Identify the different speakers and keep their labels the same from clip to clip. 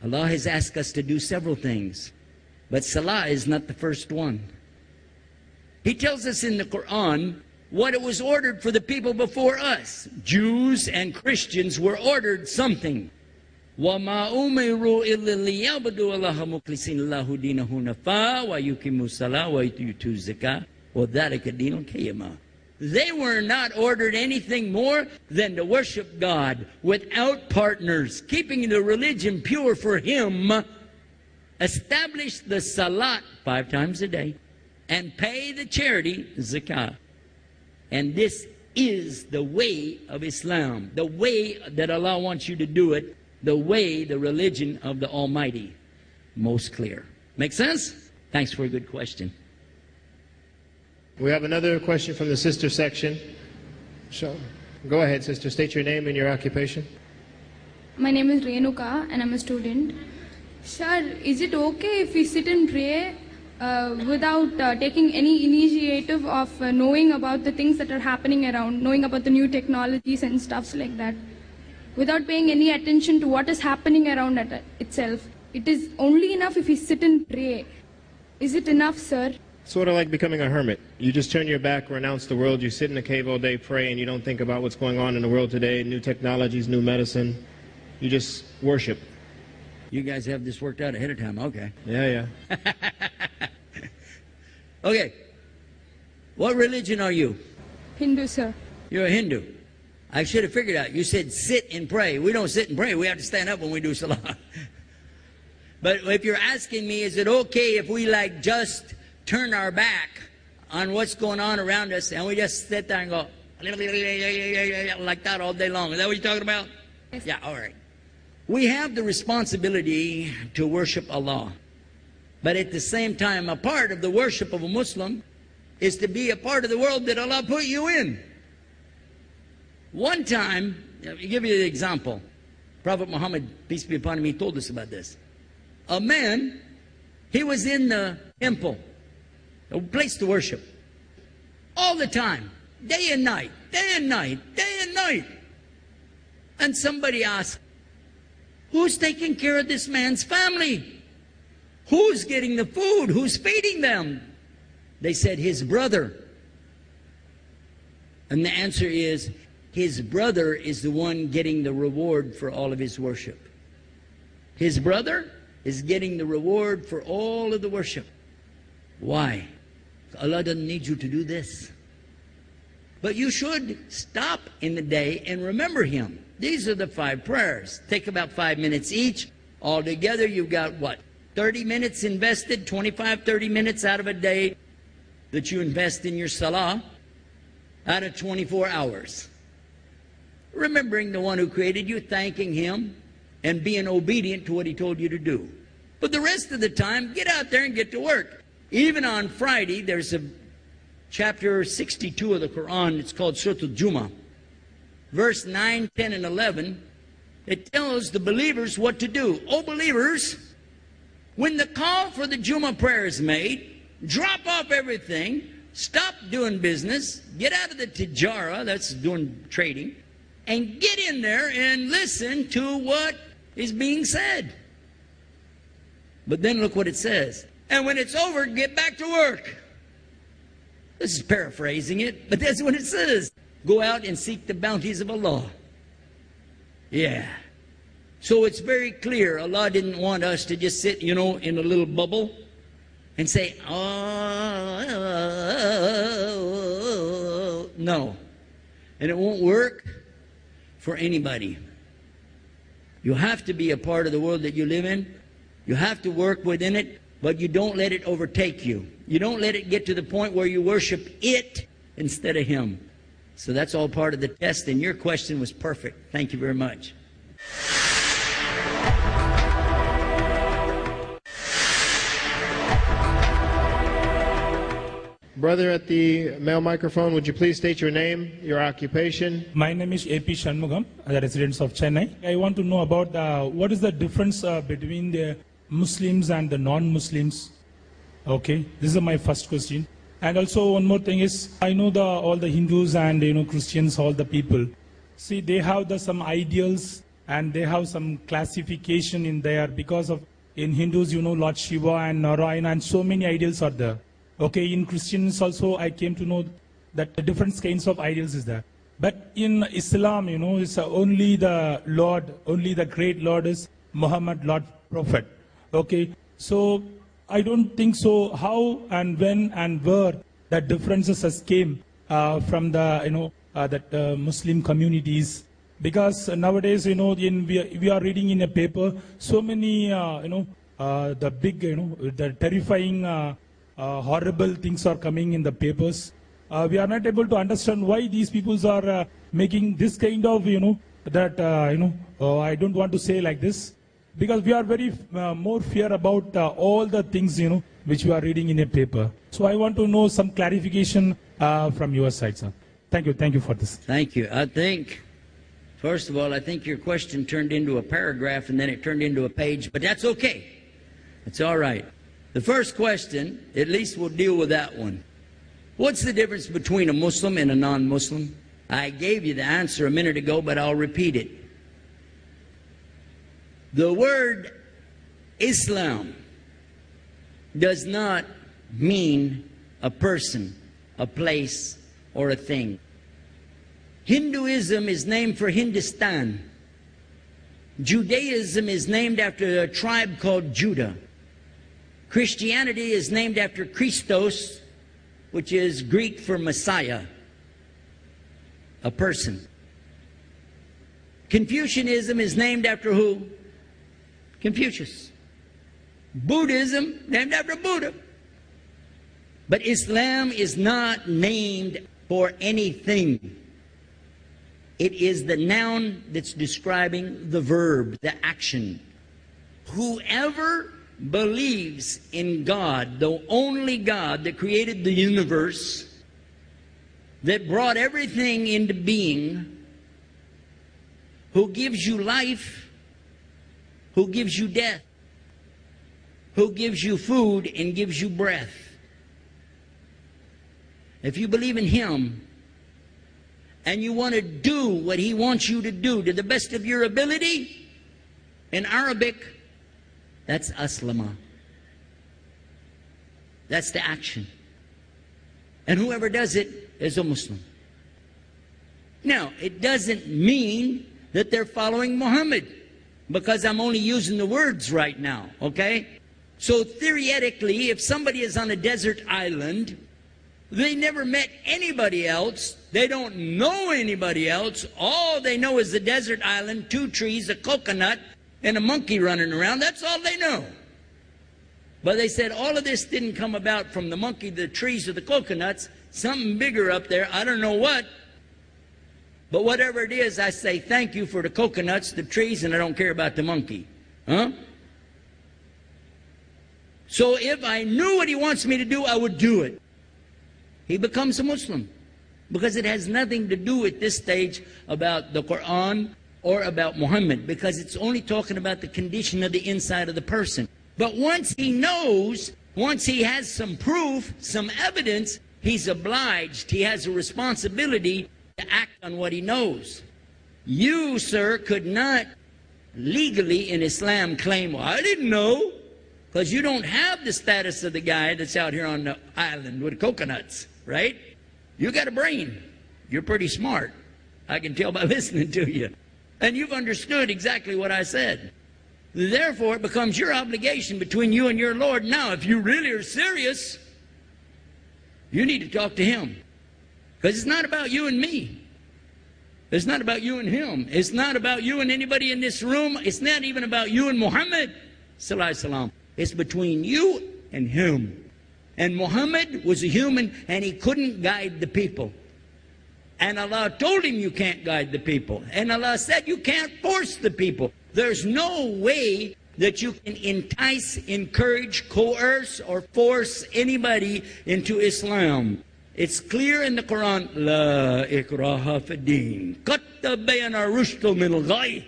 Speaker 1: Allah has asked us to do several things, but salah is not the first one. He tells us in the Quran what it was ordered for the people before us. Jews and Christians were ordered something. وَمَا أُمِرُوا إِلَّا لِيَعْبُدُوا اللَّهَ مُخْلِصِينَ لَهُ دِينَهُ حُنَفَاءَ وَيُقِيمُوا الصَّلَاةَ وَيُؤْتُوا الزَّكَاةَ وَذَلِكَ دِينُ الْقِيَامَةِ. They were not ordered anything more than to worship God without partners, keeping the religion pure for Him, establish the salat 5 times a day, and pay the charity zakah. And this is the way of Islam, the way that Allah wants you to do it, the way, the religion of the Almighty. Most clear. Make sense? Thanks for a good question.
Speaker 2: We have another question from the sister section. So, go ahead, sister. State your name and your occupation.
Speaker 3: My name is Renuka and I'm a student. Sir, is it okay if we sit and pray without taking any initiative of knowing about the things that are happening around, knowing about the new technologies and stuffs like that, without paying any attention to what is happening around itself? It is only enough if we sit and pray. Is it enough, sir?
Speaker 2: Sort of like becoming a hermit. You just turn your back, renounce the world, you sit in a cave all day, pray, and you don't think about what's going on in the world today, new technologies, new medicine. You just worship.
Speaker 1: You guys have this worked out ahead of time. Okay.
Speaker 2: Yeah.
Speaker 1: Okay. What religion are you?
Speaker 3: Hindu, sir.
Speaker 1: You're a Hindu. I should have figured out. You said sit and pray. We don't sit and pray. We have to stand up when we do salah. But if you're asking me, is it okay if we just turn our back on what's going on around us and we just sit there and go like that all day long? Is that what you're talking about?
Speaker 3: Yes.
Speaker 1: Yeah, all right. We have the responsibility to worship Allah. But at the same time, a part of the worship of a Muslim is to be a part of the world that Allah put you in. One time, I'll give you an example. Prophet Muhammad, peace be upon him, he told us about this. A man, he was in the temple, a place to worship, all the time, day and night, day and night, day and night. And somebody asked, who's taking care of this man's family? Who's getting the food? Who's feeding them? They said, his brother. And the answer is, his brother is the one getting the reward for all of his worship. His brother is getting the reward for all of the worship. Why? Allah doesn't need you to do this. But you should stop in the day and remember Him. These are the 5 prayers. Take about 5 minutes each. Altogether, you've got what? 30 minutes invested, 25, 30 minutes out of a day that you invest in your salah out of 24 hours. Remembering the one who created you, thanking Him, and being obedient to what He told you to do. But the rest of the time, get out there and get to work. Even on Friday, there's a chapter 62 of the Quran. It's called Surah Al-Jumu'ah. Verse 9, 10, and 11, it tells the believers what to do. Oh, believers, when the call for the Jumu'ah prayer is made, drop off everything, stop doing business, get out of the tijara, that's doing trading, and get in there and listen to what is being said. But then look what it says. And when it's over, get back to work. This is paraphrasing it, but that's what it says. Go out and seek the bounties of Allah. Yeah. So it's very clear, Allah didn't want us to just sit, in a little bubble and say, oh, no. And it won't work for anybody. You have to be a part of the world that you live in. You have to work within it, but you don't let it overtake you. You don't let it get to the point where you worship it instead of Him. So that's all part of the test, and your question was perfect. Thank you very much.
Speaker 2: Brother at the male microphone, would you please state your name, your occupation?
Speaker 4: My name is AP Shanmugam, the resident of Chennai. I want to know about what is the difference between the Muslims and the non-Muslims. Okay, this is my first question. And also one more thing is, I know all the Hindus and Christians, all the people. See, they have some ideals and they have some classification in there because of, in Hindus, you know, Lord Shiva and Narayana and so many idols are there. Okay, in Christians also I came to know that the different kinds of idols is there. But in Islam, you know, it's only the Lord, only the great Lord is Muhammad, Lord Prophet. Okay, so I don't think so how and when and where the differences has came from the, you know, that Muslim communities. Because nowadays, you know, we are reading in a paper so many, you know, the big, you know, the terrifying, horrible things are coming in the papers. We are not able to understand why these peoples are making this kind of, you know, that, you know, I don't want to say like this. Because we are very more fear about all the things, you know, which we are reading in a paper. So I want to know some clarification from your side, sir. Thank you for this.
Speaker 1: Thank you. I think, first of all, I think your question turned into a paragraph and then it turned into a page, but that's okay. It's all right. The first question, at least we'll deal with that one. What's the difference between a Muslim and a non-Muslim? I gave you the answer a minute ago, but I'll repeat it. The word Islam does not mean a person, a place, or a thing. Hinduism is named for Hindustan. Judaism is named after a tribe called Judah. Christianity is named after Christos, which is Greek for Messiah, a person. Confucianism is named after who? Confucius. Buddhism, named after Buddha. But Islam is not named for anything. It is the noun that's describing the verb, the action. Whoever believes in God, the only God that created the universe, that brought everything into being, who gives you life, who gives you death, who gives you food and gives you breath. If you believe in Him and you want to do what He wants you to do to the best of your ability, in Arabic, that's aslama. That's the action. And whoever does it is a Muslim. Now, it doesn't mean that they're following Muhammad, because I'm only using the words right now, okay? So theoretically, if somebody is on a desert island, they never met anybody else, they don't know anybody else, all they know is the desert island, 2 trees, a coconut, and a monkey running around. That's all they know. But they said all of this didn't come about from the monkey, the trees, or the coconuts. Something bigger up there, I don't know what. But whatever it is, I say thank you for the coconuts, the trees, and I don't care about the monkey. Huh? So if I knew what He wants me to do, I would do it. He becomes a Muslim. Because it has nothing to do at this stage about the Quran or about Muhammad, because it's only talking about the condition of the inside of the person. But once he knows, once he has some proof, some evidence, he's obliged, he has a responsibility to act on what he knows. You, sir, could not legally in Islam claim, well, I didn't know, because you don't have the status of the guy that's out here on the island with coconuts, right? You got a brain. You're pretty smart. I can tell by listening to you. And you've understood exactly what I said. Therefore, it becomes your obligation between you and your Lord. Now, if you really are serious, you need to talk to Him. Because it's not about you and me. It's not about you and Him. It's not about you and anybody in this room. It's not even about you and Muhammad sallallahu alaihi wasallam. It's between you and Him. And Muhammad was a human and he couldn't guide the people. And Allah told him you can't guide the people. And Allah said you can't force the people. There's no way that you can entice, encourage, coerce, or force anybody into Islam. It's clear in the Quran, La ikraha fid-din. Qad tabayyana ar-rushdu min al-ghayy.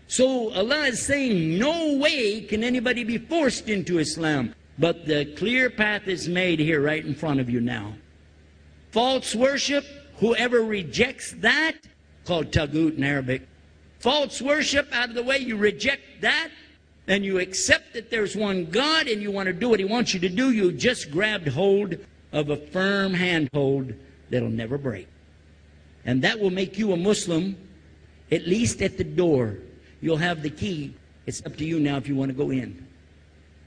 Speaker 1: So Allah is saying no way can anybody be forced into Islam. But the clear path is made here right in front of you now. False worship, whoever rejects that, called tagut in Arabic, false worship out of the way, you reject that, and you accept that there's one God and you want to do what He wants you to do, you just grabbed hold of a firm handhold that'll never break. And that will make you a Muslim, at least at the door. You'll have the key. It's up to you now if you want to go in.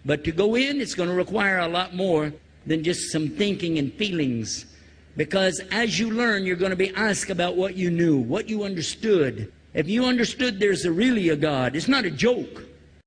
Speaker 1: But to go in, it's going to require a lot more than just some thinking and feelings. Because as you learn, you're going to be asked about what you knew, what you understood. If you understood there's really a God, it's not a joke.